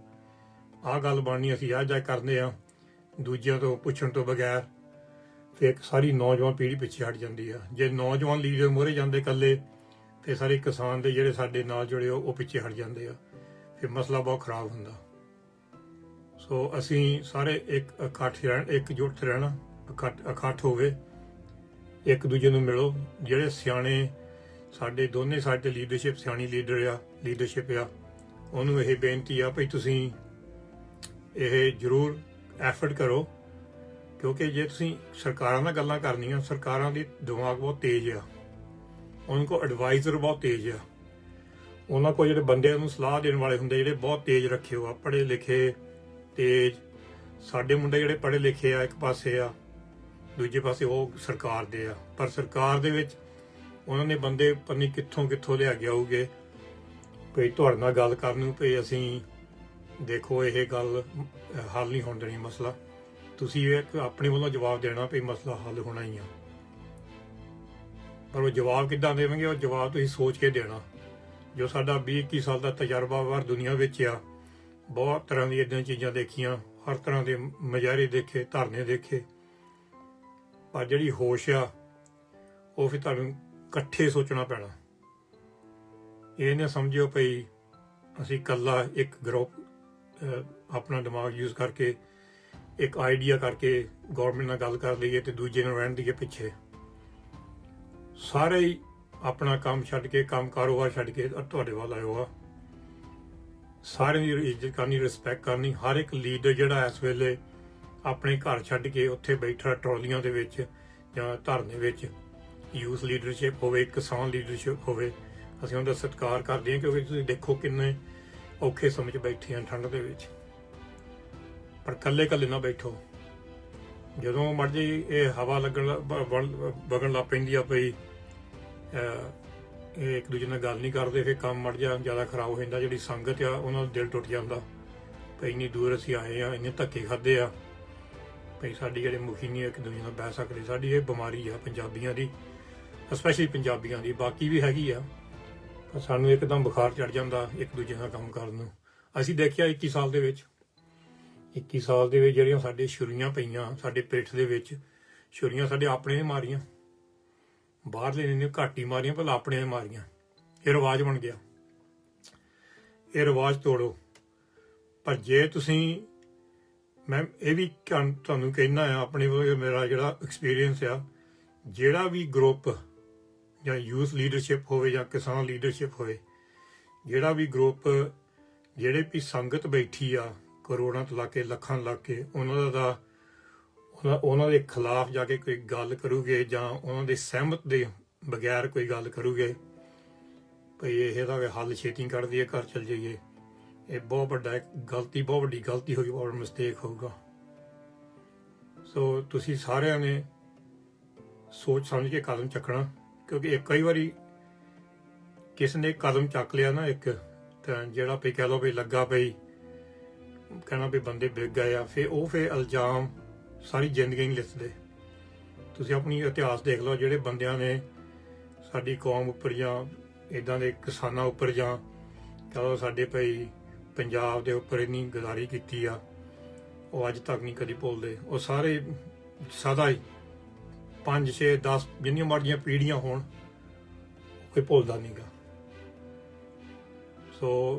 ਆਹ ਗੱਲ ਬਣਨੀ, ਅਸੀਂ ਆਹ ਜਾ ਕਰਦੇ ਆ ਦੂਜਿਆਂ ਤੋਂ ਪੁੱਛਣ ਤੋਂ ਬਗੈਰ, ਫਿਰ ਇੱਕ ਸਾਰੀ ਨੌਜਵਾਨ ਪੀੜ੍ਹੀ ਪਿੱਛੇ ਹਟ ਜਾਂਦੀ ਆ। ਜੇ ਨੌਜਵਾਨ ਲੀਡਰ ਮੋਹਰੇ ਜਾਂਦੇ ਇਕੱਲੇ, ਫਿਰ ਸਾਰੇ ਕਿਸਾਨ ਦੇ ਜਿਹੜੇ ਸਾਡੇ ਨਾਲ ਜੁੜੇ ਉਹ ਪਿੱਛੇ ਹਟ ਜਾਂਦੇ ਆ, ਫਿਰ ਮਸਲਾ ਬਹੁਤ ਖਰਾਬ ਹੁੰਦਾ। ਸੋ ਅਸੀਂ ਸਾਰੇ ਇਕਜੁੱਟ ਰਹਿਣਾ, ਇਕੱਠ ਹੋਵੇ, ਇੱਕ ਦੂਜੇ ਨੂੰ ਮਿਲੋ। ਜਿਹੜੇ ਸਿਆਣੇ ਸਾਡੇ ਦੋਨੇ ਸਾਡੇ ਲੀਡਰਸ਼ਿਪ, ਸਿਆਣੀ ਲੀਡਰਸ਼ਿਪ ਆ, ਉਹਨੂੰ ਇਹ ਬੇਨਤੀ ਆ ਭਈ ਤੁਸੀਂ ਇਹ ਜ਼ਰੂਰ ਐਫਰਟ ਕਰੋ, ਕਿਉਂਕਿ ਜੇ ਤੁਸੀਂ ਸਰਕਾਰਾਂ ਨਾਲ ਗੱਲਾਂ ਕਰਨੀਆਂ, ਸਰਕਾਰਾਂ ਦੀ ਦਿਮਾਗ ਬਹੁਤ ਤੇਜ਼ ਆ, ਉਹਨਾਂ ਕੋਲ ਐਡਵਾਈਜ਼ਰ ਬਹੁਤ ਤੇਜ਼ ਆ, ਉਹਨਾਂ ਕੋਲ ਜਿਹੜੇ ਬੰਦੇ ਨੂੰ ਸਲਾਹ ਦੇਣ ਵਾਲੇ ਹੁੰਦੇ ਜਿਹੜੇ ਬਹੁਤ ਤੇਜ਼ ਰੱਖੇ ਹੋ ਆ, ਪੜ੍ਹੇ ਲਿਖੇ ਤੇਜ਼। ਸਾਡੇ ਮੁੰਡੇ ਜਿਹੜੇ ਪੜ੍ਹੇ ਲਿਖੇ ਆ ਇੱਕ ਪਾਸੇ ਆ, ਦੂਜੇ ਪਾਸੇ ਉਹ ਸਰਕਾਰ ਦੇ ਆ, ਪਰ ਸਰਕਾਰ ਦੇ ਵਿੱਚ ਉਹਨਾਂ ਨੇ ਬੰਦੇ ਪਤਾ ਨਹੀਂ ਕਿੱਥੋਂ ਲਿਆ ਕੇ ਆਉਗੇ ਭਈ ਤੁਹਾਡੇ ਨਾਲ ਗੱਲ ਕਰਨ ਨੂੰ, ਭਈ ਅਸੀਂ ਦੇਖੋ ਇਹ ਗੱਲ ਹੱਲ ਨਹੀਂ ਹੋਣ ਦੇਣੀ ਮਸਲਾ, ਤੁਸੀਂ ਇੱਕ ਆਪਣੇ ਵੱਲੋਂ ਜਵਾਬ ਦੇਣਾ ਭਈ ਮਸਲਾ ਹੱਲ ਹੋਣਾ ਹੀ ਆ। ਪਰ ਉਹ ਜਵਾਬ ਕਿੱਦਾਂ ਦੇਵਾਂਗੇ? ਉਹ ਜਵਾਬ ਤੁਸੀਂ ਸੋਚ ਕੇ ਦੇਣਾ। ਜੋ ਸਾਡਾ 20-21 ਸਾਲ ਦਾ ਤਜਰਬਾ ਬਾਹਰ ਦੁਨੀਆ ਵਿੱਚ ਆ, ਬਹੁਤ ਤਰ੍ਹਾਂ ਦੀਆਂ ਇੱਦਾਂ ਚੀਜ਼ਾਂ ਦੇਖੀਆਂ, ਹਰ ਤਰ੍ਹਾਂ ਦੇ ਮੁਜ਼ਾਹਰੇ ਦੇਖੇ, ਧਰਨੇ ਦੇਖੇ, ਪਰ ਜਿਹੜੀ ਹੋਸ਼ ਆ ਉਹ ਫਿਰ ਤੁਹਾਨੂੰ ਇਕੱਠੇ ਸੋਚਣਾ ਪੈਣਾ। ਇਹ ਨਾ ਸਮਝਿਓ ਭਈ ਅਸੀਂ ਇਕੱਲਾ ਇੱਕ ਗਰੁੱਪ ਆਪਣਾ ਦਿਮਾਗ ਯੂਜ਼ ਕਰਕੇ, ਇੱਕ ਆਈਡੀਆ ਕਰਕੇ ਗੌਰਮੈਂਟ ਨਾਲ ਗੱਲ ਕਰ ਲਈਏ ਤੇ ਦੂਜੇ ਨੂੰ ਰਹਿਣ ਦਈਏ ਪਿੱਛੇ। ਸਾਰੇ ਹੀ ਆਪਣਾ ਕੰਮ ਛੱਡ ਕੇ, ਕੰਮ ਕਾਰੋਬਾਰ ਛੱਡ ਕੇ ਤੁਹਾਡੇ ਵੱਲ ਆਇਓ ਆ। ਸਾਰਿਆਂ ਦੀ ਇੱਜ਼ਤ ਕਰਨੀ, ਰਿਸਪੈਕਟ ਕਰਨੀ। ਹਰ ਇੱਕ ਲੀਡਰ ਜਿਹੜਾ ਇਸ ਵੇਲੇ ਆਪਣੇ ਘਰ ਛੱਡ ਕੇ ਉੱਥੇ ਬੈਠਾ ਟਰਾਲੀਆਂ ਦੇ ਵਿੱਚ ਜਾਂ ਧਰਨੇ ਵਿੱਚ, ਯੂਥ ਲੀਡਰਸ਼ਿਪ ਹੋਵੇ, ਕਿਸਾਨ ਲੀਡਰਸ਼ਿਪ ਹੋਵੇ, ਅਸੀਂ ਉਹਦਾ ਸਤਿਕਾਰ ਕਰਦੇ ਹਾਂ, ਕਿਉਂਕਿ ਤੁਸੀਂ ਦੇਖੋ ਕਿੰਨੇ ਔਖੇ ਸਮੇਂ 'ਚ ਬੈਠੇ ਆ ਠੰਡ ਦੇ ਵਿੱਚ। ਪਰ ਇਕੱਲੇ ਨਾ ਬੈਠੋ। ਜਦੋਂ ਮਰਜੀ ਇਹ ਹਵਾ ਵਗਣ ਲੱਗ ਪੈਂਦੀ ਆ ਪਈ, ਇਹ ਇੱਕ ਦੂਜੇ ਨਾਲ ਗੱਲ ਨਹੀਂ ਕਰਦੇ, ਫਿਰ ਕੰਮ ਮੜ ਜਾ ਜ਼ਿਆਦਾ ਖਰਾਬ ਹੋ ਜਾਂਦਾ। ਜਿਹੜੀ ਸੰਗਤ ਆ ਉਹਨਾਂ ਦਾ ਦਿਲ ਟੁੱਟ ਜਾਂਦਾ ਭਈ ਇੰਨੀ ਦੂਰ ਅਸੀਂ ਆਏ ਆ, ਇੰਨੇ ਧੱਕੇ ਖਾਦੇ ਆ, ਭਈ ਸਾਡੀ ਜਿਹੜੇ ਮੁਖੀ ਨਹੀਂ ਇੱਕ ਦੂਜੇ ਨਾਲ ਬਹਿ ਸਕਦੇ। ਸਾਡੀ ਇਹ ਬਿਮਾਰੀ ਆ ਪੰਜਾਬੀਆਂ ਦੀ, ਸਪੈਸ਼ਲੀ ਪੰਜਾਬੀਆਂ ਦੀ, ਬਾਕੀ ਵੀ ਹੈਗੀ ਆ, ਪਰ ਸਾਨੂੰ ਇੱਕਦਮ ਬੁਖਾਰ ਚੜ ਜਾਂਦਾ ਇੱਕ ਦੂਜੇ ਨਾਲ ਕੰਮ ਕਰਨ ਨੂੰ। ਅਸੀਂ ਦੇਖਿਆ 21 ਸਾਲ ਦੇ ਵਿੱਚ ਜਿਹੜੀਆਂ ਸਾਡੇ ਛੁਰੀਆਂ ਪਈਆਂ ਸਾਡੇ ਪਿੱਠ ਦੇ ਵਿੱਚ, ਛੁਰੀਆਂ ਸਾਡੇ ਆਪਣੇ ਨੇ ਮਾਰੀਆਂ, ਬਾਹਰਲੇ ਨੇ ਘੱਟ ਹੀ ਮਾਰੀਆਂ, ਪਰ ਆਪਣੇ ਨੇ ਮਾਰੀਆਂ। ਇਹ ਰਿਵਾਜ ਬਣ ਗਿਆ, ਇਹ ਰਿਵਾਜ ਤੋੜੋ। ਪਰ ਜੇ ਤੁਸੀਂ, ਮੈਂ ਇਹ ਵੀ ਤੁਹਾਨੂੰ ਕਹਿਣਾ ਆ ਆਪਣੇ ਵੱਲੋਂ, ਮੇਰਾ ਜਿਹੜਾ ਐਕਸਪੀਰੀਅੰਸ ਆ, ਜਿਹੜਾ ਵੀ ਗਰੁੱਪ ਜਾਂ ਯੂਥ ਲੀਡਰਸ਼ਿਪ ਹੋਵੇ ਜਾਂ ਕਿਸਾਨ ਲੀਡਰਸ਼ਿਪ ਹੋਵੇ, ਜਿਹੜਾ ਵੀ ਗਰੁੱਪ, ਜਿਹੜੇ ਵੀ ਸੰਗਤ ਬੈਠੀ ਆ ਕਰੋੜਾਂ ਤੋਂ ਲਾ ਕੇ ਲੱਖਾਂ ਲਾ ਕੇ, ਉਹਨਾਂ ਦੇ ਖਿਲਾਫ ਜਾ ਕੇ ਕੋਈ ਗੱਲ ਕਰੂਗੇ ਜਾਂ ਉਹਨਾਂ ਦੇ ਸਹਿਮਤ ਦੇ ਬਗੈਰ ਕੋਈ ਗੱਲ ਕਰੂਗੇ ਭਈ ਇਹਦਾ ਹੱਲ ਛੇਤੀ ਕੱਢ ਦਈਏ, ਘਰ ਚਲ ਜਾਈਏ, ਇਹ ਬਹੁਤ ਵੱਡੀ ਗਲਤੀ ਹੋਗੀ, ਬਹੁਤ ਮਿਸਟੇਕ ਹੋਊਗਾ। ਸੋ ਤੁਸੀਂ ਸਾਰਿਆਂ ਨੇ ਸੋਚ ਸਮਝ ਕੇ ਕਦਮ ਚੱਕਣਾ, ਕਿਉਂਕਿ ਕਈ ਵਾਰੀ ਕਿਸ ਨੇ ਕਦਮ ਚੱਕ ਲਿਆ ਨਾ ਇੱਕ, ਤਾਂ ਜਿਹੜਾ ਵੀ ਕਹਿ ਲਓ ਵੀ ਲੱਗਾ ਪਈ ਕਹਿਣਾ ਵੀ ਬੰਦੇ ਵਿਕ ਗਏ ਆ, ਫਿਰ ਇਲਜ਼ਾਮ ਸਾਰੀ ਜ਼ਿੰਦਗੀ ਨਹੀਂ ਲਿਖਦੇ। ਤੁਸੀਂ ਆਪਣੀ ਇਤਿਹਾਸ ਦੇਖ ਲਓ, ਜਿਹੜੇ ਬੰਦਿਆਂ ਨੇ ਸਾਡੀ ਕੌਮ ਉੱਪਰ ਜਾਂ ਇੱਦਾਂ ਦੇ ਕਿਸਾਨਾਂ ਉੱਪਰ ਜਾਂ ਕਹਿ ਲਓ ਸਾਡੇ ਭਈ ਪੰਜਾਬ ਦੇ ਉੱਪਰ ਇੰਨੀ ਗਦਾਰੀ ਕੀਤੀ ਆ, ਉਹ ਅੱਜ ਤੱਕ ਨਹੀਂ ਕਦੀ ਭੁੱਲਦੇ। ਉਹ ਸਾਰੇ ਸਦਾ ਹੀ 5, 6, 10 ਜਿੰਨੀਆਂ ਮਰਜ਼ੀਆਂ ਪੀੜ੍ਹੀਆਂ ਹੋਣ, ਕੋਈ ਭੁੱਲਦਾ ਨਹੀਂਗਾ। ਸੋ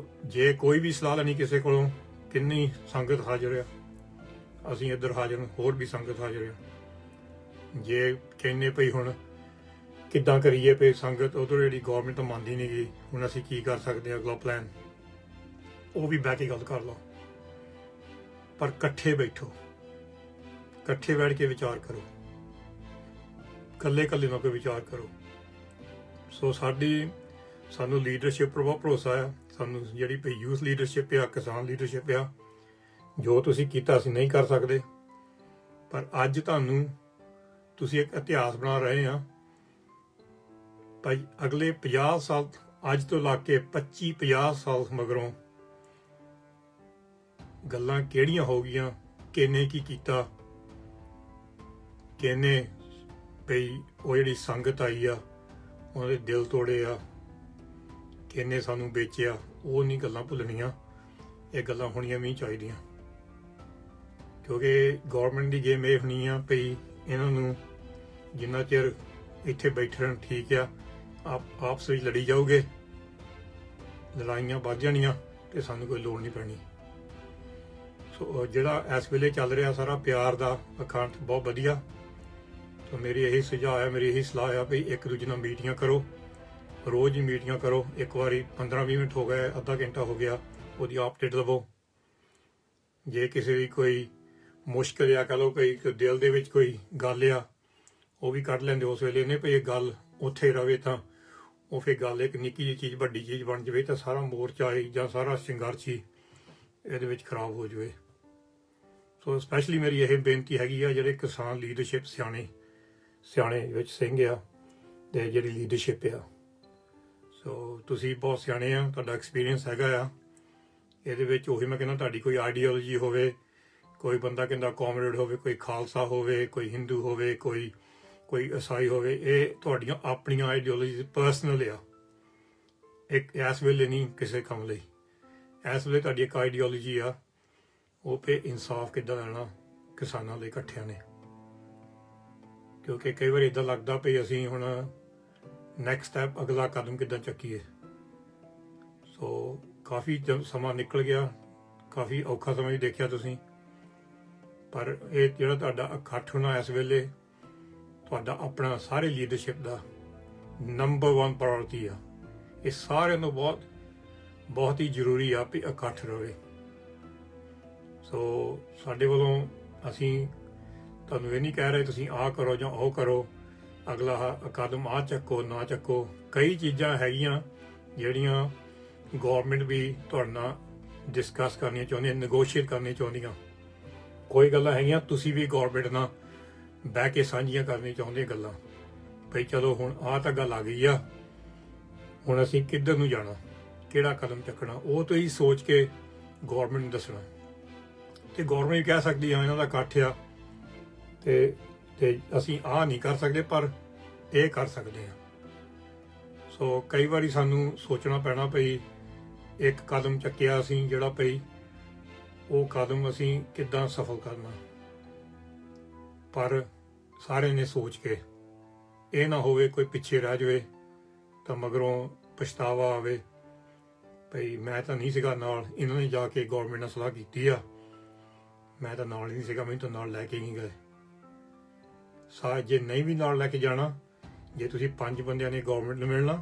ਜੇ ਕੋਈ ਵੀ ਸਲਾਹ ਲੈਣੀ ਕਿਸੇ ਕੋਲੋਂ, ਕਿੰਨੀ ਸੰਗਤ ਹਾਜ਼ਰ ਆ, ਅਸੀਂ ਇੱਧਰ ਹਾਜ਼ਰ, ਹੋਰ ਵੀ ਸੰਗਤ ਹਾਜ਼ਰ ਆ। ਜੇ ਕਹਿੰਦੇ ਪਈ ਹੁਣ ਕਿੱਦਾਂ ਕਰੀਏ ਪਈ ਸੰਗਤ, ਉਧਰ ਜਿਹੜੀ ਗੌਰਮੈਂਟ ਮੰਨਦੀ ਨਹੀਂ ਗਈ, ਹੁਣ ਅਸੀਂ ਕੀ ਕਰ ਸਕਦੇ ਹਾਂ ਅਗਲਾ ਪਲਾਨ, ਉਹ ਵੀ ਬਹਿ ਕੇ ਗੱਲ ਕਰ ਲਓ। ਪਰ ਇਕੱਠੇ ਬੈਠੋ, ਇਕੱਠੇ ਬੈਠ ਕੇ ਵਿਚਾਰ ਕਰੋ, ਇਕੱਲੇ ਨਾ ਕੋਈ ਵਿਚਾਰ ਕਰੋ। ਸੋ ਸਾਨੂੰ ਲੀਡਰਸ਼ਿਪ ਪਰ ਬਹੁਤ ਭਰੋਸਾ ਆ। ਸਾਨੂੰ ਜਿਹੜੀ ਪਈ ਯੂਥ ਲੀਡਰਸ਼ਿਪ ਆ, ਕਿਸਾਨ ਲੀਡਰਸ਼ਿਪ ਆ, ਜੋ ਤੁਸੀਂ ਕੀਤਾ ਅਸੀਂ ਨਹੀਂ ਕਰ ਸਕਦੇ, ਪਰ ਅੱਜ ਤੁਸੀਂ ਇੱਕ ਇਤਿਹਾਸ ਬਣਾ ਰਹੇ ਆ ਭਾਈ। ਅਗਲੇ 50 ਸਾਲ, ਅੱਜ ਤੋਂ ਲਾ ਕੇ 25-50 ਸਾਲ ਮਗਰੋਂ ਗੱਲਾਂ ਕਿਹੜੀਆਂ ਹੋ ਗਈਆਂ, ਕਿਹਨੇ ਕੀ ਕੀਤਾ, ਕਿਹਨੇ ਭਈ ਉਹ ਜਿਹੜੀ ਸੰਗਤ ਆਈ ਆ ਉਹਨਾਂ ਦੇ ਦਿਲ ਤੋੜੇ ਆ, ਕਿਹਨੇ ਸਾਨੂੰ ਵੇਚਿਆ, ਉਹ ਨਹੀਂ ਗੱਲਾਂ ਭੁੱਲਣੀਆਂ। ਇਹ ਗੱਲਾਂ ਹੋਣੀਆਂ ਵੀ ਚਾਹੀਦੀਆਂ, ਕਿਉਂਕਿ ਗੌਰਮੈਂਟ ਦੀ ਗੇਮ ਇਹ ਹੋਣੀ ਆ ਭਈ ਇਹਨਾਂ ਨੂੰ ਜਿੰਨਾ ਚਿਰ ਇੱਥੇ ਬੈਠੇ ਰਹਿਣ ਠੀਕ ਆ, ਆਪਸ ਵਿੱਚ ਲੜੀ ਜਾਓਗੇ, ਲੜਾਈਆਂ ਵੱਧ ਜਾਣੀਆਂ ਤੇ ਸਾਨੂੰ ਕੋਈ ਲੋੜ ਨਹੀਂ ਪੈਣੀ। ਸੋ ਜਿਹੜਾ ਇਸ ਵੇਲੇ ਚੱਲ ਰਿਹਾ ਸਾਰਾ ਪਿਆਰ ਦਾ ਅਖਾਂਟ ਬਹੁਤ ਵਧੀਆ। ਸੋ ਮੇਰੀ ਇਹੀ ਸੁਝਾਅ ਹੈ, ਮੇਰੀ ਇਹੀ ਸਲਾਹ ਆ ਵੀ ਇੱਕ ਦੂਜੇ ਨਾਲ ਮੀਟਿੰਗਾਂ ਕਰੋ, ਰੋਜ਼ ਹੀ ਮੀਟਿੰਗਾਂ ਕਰੋ। ਇੱਕ ਵਾਰੀ 15-20 ਮਿੰਟ ਹੋ ਗਏ, ਅੱਧਾ ਘੰਟਾ ਹੋ ਗਿਆ, ਉਹਦੀ ਅਪਡੇਟ ਲਵੋ। ਜੇ ਕਿਸੇ ਦੀ ਕੋਈ ਮੁਸ਼ਕਿਲ ਆ, ਕਹ ਲਓ ਕੋਈ ਦਿਲ ਦੇ ਵਿੱਚ ਕੋਈ ਗੱਲ ਆ, ਉਹ ਵੀ ਕੱਢ ਲੈਂਦੇ ਉਸ ਵੇਲੇ ਨੇ ਭਈ ਇਹ ਗੱਲ ਉੱਥੇ ਰਵੇ, ਤਾਂ ਉਹ ਫਿਰ ਗੱਲ ਇੱਕ ਨਿੱਕੀ ਜਿਹੀ ਚੀਜ਼ ਵੱਡੀ ਚੀਜ਼ ਬਣ ਜਾਵੇ ਤਾਂ ਸਾਰਾ ਮੋਰਚਾ ਹੀ ਜਾਂ ਸਾਰਾ ਸੰਘਰਸ਼ ਹੀ ਇਹਦੇ ਵਿੱਚ ਖਰਾਬ ਹੋ ਜਾਵੇ। ਸੋ ਸਪੈਸ਼ਲੀ ਮੇਰੀ ਇਹ ਬੇਨਤੀ ਹੈਗੀ ਆ, ਜਿਹੜੇ ਕਿਸਾਨ ਲੀਡਰਸ਼ਿਪ ਸਿਆਣੇ ਵਿੱਚ ਸਿੰਘ ਆ ਤੇ ਜਿਹੜੀ ਲੀਡਰਸ਼ਿਪ ਆ, ਸੋ ਤੁਸੀਂ ਬਹੁਤ ਸਿਆਣੇ ਆ, ਤੁਹਾਡਾ ਐਕਸਪੀਰੀਅੰਸ ਹੈਗਾ ਆ ਇਹਦੇ ਵਿੱਚ। ਉਹੀ ਮੈਂ ਕਹਿੰਦਾ, ਤੁਹਾਡੀ ਕੋਈ ਆਈਡੀਓਲੋਜੀ ਹੋਵੇ, ਕੋਈ ਬੰਦਾ ਕਹਿੰਦਾ ਕਾਮਰੇਡ ਹੋਵੇ, ਕੋਈ ਖਾਲਸਾ ਹੋਵੇ, ਕੋਈ ਹਿੰਦੂ ਹੋਵੇ, ਕੋਈ ਈਸਾਈ ਹੋਵੇ, ਇਹ ਤੁਹਾਡੀਆਂ ਆਪਣੀਆਂ ਆਈਡੀਓਲੋਜੀ ਪਰਸਨਲ ਆ। ਇੱਕ ਇਸ ਵੇਲੇ ਨਹੀਂ ਕਿਸੇ ਕੰਮ ਲਈ, ਇਸ ਵੇਲੇ ਤੁਹਾਡੀ ਇੱਕ ਆਈਡੀਓਲੋਜੀ ਆ, ਉਹ ਪੇ ਇਨਸਾਫ ਕਿੱਦਾਂ ਲੈਣਾ ਕਿਸਾਨਾਂ ਲਈ ਇਕੱਠਿਆਂ ਨੇ। ਕਿਉਂਕਿ ਕਈ ਵਾਰ ਇੱਦਾਂ ਲੱਗਦਾ ਵੀ ਅਸੀਂ ਹੁਣ ਨੈਕਸਟ ਸਟੈਪ, ਅਗਲਾ ਕਦਮ ਕਿੱਦਾਂ ਚੱਕੀਏ। ਸੋ ਕਾਫੀ ਸਮਾਂ ਨਿਕਲ ਗਿਆ, ਕਾਫੀ ਔਖਾ ਸਮਾਂ ਵੀ ਦੇਖਿਆ ਤੁਸੀਂ, ਪਰ ਇਹ ਜਿਹੜਾ ਤੁਹਾਡਾ ਇਕੱਠ ਹੋਣਾ ਇਸ ਵੇਲੇ ਤੁਹਾਡਾ ਆਪਣਾ ਸਾਰੇ ਲੀਡਰਸ਼ਿਪ ਦਾ ਨੰਬਰ 1 ਪ੍ਰਾਇੋਰਟੀ ਆ। ਇਹ ਸਾਰਿਆਂ ਨੂੰ ਬਹੁਤ ਹੀ ਜ਼ਰੂਰੀ ਆ ਵੀ ਇਕੱਠ ਰਹੇ। ਸੋ ਸਾਡੇ ਵੱਲੋਂ ਅਸੀਂ ਤੁਹਾਨੂੰ ਇਹ ਨਹੀਂ ਕਹਿ ਰਹੇ ਤੁਸੀਂ ਆਹ ਕਰੋ ਜਾਂ ਉਹ ਕਰੋ, ਅਗਲਾ ਕਦਮ ਆਹ ਚੱਕੋ ਨਾ ਚੱਕੋ। ਕਈ ਚੀਜ਼ਾਂ ਹੈਗੀਆਂ ਜਿਹੜੀਆਂ ਗੌਰਮੈਂਟ ਵੀ ਤੁਹਾਡੇ ਨਾਲ ਡਿਸਕਸ ਕਰਨੀਆਂ ਚਾਹੁੰਦੀਆਂ, ਨੈਗੋਸ਼ੀਏਟ ਕਰਨੀਆਂ ਚਾਹੁੰਦੀਆਂ। ਕੋਈ ਗੱਲਾਂ ਹੈਗੀਆਂ ਤੁਸੀਂ ਵੀ ਗੌਰਮੈਂਟ ਨਾਲ ਬਹਿ ਕੇ ਸਾਂਝੀਆਂ ਕਰਨੀਆਂ ਚਾਹੁੰਦੇ ਗੱਲਾਂ, ਭਈ ਚਲੋ ਹੁਣ ਆਹ ਤਾਂ ਗੱਲ ਆ ਗਈ ਆ, ਹੁਣ ਅਸੀਂ ਕਿੱਧਰ ਨੂੰ ਜਾਣਾ, ਕਿਹੜਾ ਕਦਮ ਚੱਕਣਾ, ਉਹ ਤੋਂ ਹੀ ਸੋਚ ਕੇ ਗੌਰਮੈਂਟ ਨੂੰ ਦੱਸਣਾ। ਤੇ ਗੌਰਮੈਂਟ ਵੀ ਕਹਿ ਸਕਦੀ ਆ ਇਹਨਾਂ ਦਾ ਇਕੱਠ ਆ ਤੇ ਅਸੀਂ ਆਹ ਨਹੀਂ ਕਰ ਸਕਦੇ, ਪਰ ਇਹ ਕਰ ਸਕਦੇ ਆ। ਸੋ ਕਈ ਵਾਰੀ ਸਾਨੂੰ ਸੋਚਣਾ ਪੈਣਾ ਭਈ ਇੱਕ ਕਦਮ ਚੱਕਿਆ ਅਸੀਂ ਜਿਹੜਾ ਭਈ ਉਹ ਕਦਮ ਅਸੀਂ ਕਿੱਦਾਂ ਸਫਲ ਕਰਨਾ। ਪਰ ਸਾਰਿਆਂ ਨੇ ਸੋਚ ਕੇ, ਇਹ ਨਾ ਹੋਵੇ ਕੋਈ ਪਿੱਛੇ ਰਹਿ ਜਾਵੇ ਤਾਂ ਮਗਰੋਂ ਪਛਤਾਵਾ ਆਵੇ ਭਈ ਮੈਂ ਤਾਂ ਨਹੀਂ ਸੀਗਾ ਨਾਲ, ਇਹਨਾਂ ਨੇ ਜਾ ਕੇ ਗੌਰਮੈਂਟ ਨਾਲ ਸਲਾਹ ਕੀਤੀ ਆ, ਮੈਂ ਤਾਂ ਨਾਲ ਨਹੀਂ ਸੀਗਾ, ਮੈਨੂੰ ਤਾਂ ਨਾਲ ਲੈ ਕੇ ਨਹੀਂ ਗਏ। ਜੇ ਨਹੀਂ ਵੀ ਨਾਲ ਲੈ ਕੇ ਜਾਣਾ, ਜੇ ਤੁਸੀਂ 5 ਬੰਦਿਆਂ ਨੇ ਗੌਰਮੈਂਟ ਨੂੰ ਮਿਲਣਾ,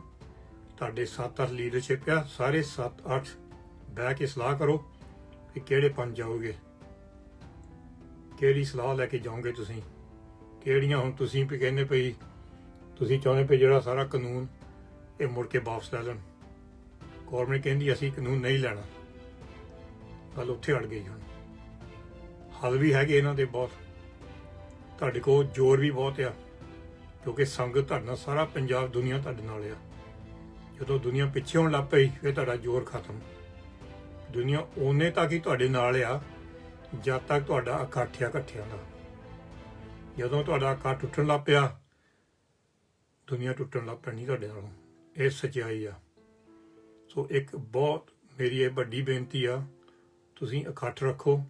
ਤੁਹਾਡੇ 7-8 ਲੀਡਰਸ਼ਿਪ ਆ, ਸਾਰੇ 7-8 ਬਹਿ ਕੇ ਸਲਾਹ ਕਰੋ ਕਿ ਕਿਹੜੇ 5 ਜਾਓਗੇ, ਕਿਹੜੀ ਸਲਾਹ ਲੈ ਕੇ ਜਾਓਗੇ ਤੁਸੀਂ, ਕਿਹੜੀਆਂ ਹੁਣ ਤੁਸੀਂ ਵੀ ਕਹਿੰਦੇ ਪਈ ਤੁਸੀਂ ਚਾਹੁੰਦੇ ਪਏ ਜਿਹੜਾ ਸਾਰਾ ਕਾਨੂੰਨ ਇਹ ਮੁੜ ਕੇ ਵਾਪਸ ਲੈ ਲੈਣ। ਗੌਰਮੈਂਟ ਕਹਿੰਦੀ ਅਸੀਂ ਕਾਨੂੰਨ ਨਹੀਂ ਲੈਣਾ, ਗੱਲ ਉੱਥੇ ਅੜ ਗਈ। ਹੁਣ ਹੱਲ ਵੀ ਹੈਗੇ ਇਹਨਾਂ ਦੇ ਬਹੁਤ, ਤੁਹਾਡੇ ਕੋਲ ਜ਼ੋਰ ਵੀ ਬਹੁਤ ਆ, ਕਿਉਂਕਿ ਸੰਗਤ ਤੁਹਾਡੇ ਨਾਲ, ਸਾਰਾ ਪੰਜਾਬ ਦੁਨੀਆ ਤੁਹਾਡੇ ਨਾਲ ਆ। ਜਦੋਂ ਦੁਨੀਆ ਪਿੱਛੇ ਹੋਣ ਲੱਗ ਪਈ ਫਿਰ ਤੁਹਾਡਾ ਜ਼ੋਰ ਖਤਮ। ਦੁਨੀਆ ਓਨੇ ਤੱਕ ਹੀ ਤੁਹਾਡੇ ਨਾਲ ਆ ਜਦ ਤੱਕ ਤੁਹਾਡਾ ਇਕੱਠ ਆ ਇਕੱਠਿਆਂ ਦਾ। ਜਦੋਂ ਤੁਹਾਡਾ ਇਕੱਠ ਟੁੱਟਣ ਲੱਗ ਪਿਆ, ਦੁਨੀਆ ਟੁੱਟਣ ਲੱਗ ਪੈਣੀ ਤੁਹਾਡੇ ਨਾਲੋਂ। ਇਹ ਸੱਚਾਈ ਆ। ਸੋ ਇੱਕ ਬਹੁਤ ਮੇਰੀ ਇਹ ਵੱਡੀ ਬੇਨਤੀ ਆ, ਤੁਸੀਂ ਇਕੱਠ ਰੱਖੋ।